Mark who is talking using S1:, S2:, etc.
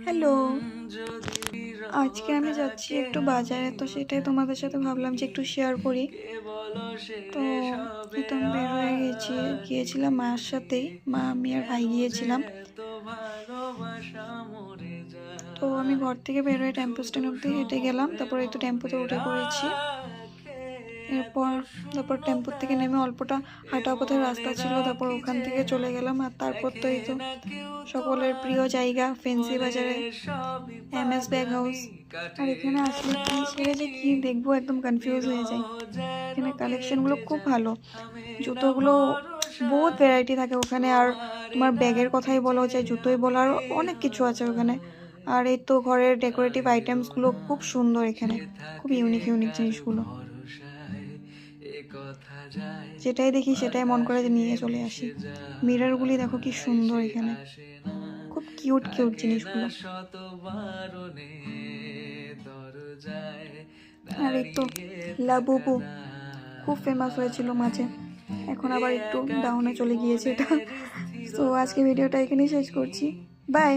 S1: Hello, আজকে আমি যাচ্ছি একটু বাজারে, তো সেটাই তোমাদের সাথে ভাবলাম যে একটু শেয়ার করি। তো এই তো আমি বের হয়ে গিয়েছিলাম মায়ের সাথেই, মা আমি আর ভাই গিয়েছিলাম। তো আমি ঘর থেকে বের হয়ে টেম্পো স্ট্যান্ড অব্দি হেঁটে গেলাম, তারপর এই তো টেম্পোতে উঠে পড়েছি। তারপর টেম্পোর থেকে নেমে অল্পটা হাঁটা পথের রাস্তা ছিল, তারপর ওখান থেকে চলে গেলাম। আর তারপর তো এই তো সকলের প্রিয় জায়গা ফেন্সি বাজারে, MS ব্যাগ হাউস। আর এখানে আসলে কি ছেড়ে যে কি দেখবো একদম কনফিউজ হয়ে যায়। এখানে কালেকশনগুলো খুব ভালো, জুতোগুলো বহুত ভ্যারাইটি থাকে ওখানে। আর তোমার ব্যাগের কথাই বলো, চাই জুতোই বলো, আর অনেক কিছু আছে ওখানে। আর এই তো ঘরের ডেকোরেটিভ আইটেমসগুলো খুব সুন্দর এখানে, খুব ইউনিক ইউনিক জিনিসগুলো। যেটাই দেখি সেটাই মন করে যে নিয়ে চলে আসি। মিররগুলি দেখো কি সুন্দর এখানে, খুব কিউট কিউট জিনিসগুলো। আর এই তো লাবুবু খুব ফেমাস হয়েছিল মাঝে, এখন আবার একটু ডাউনে চলে গিয়েছে এটা। তো আজকে ভিডিওটা এখানেই শেষ করছি, বাই।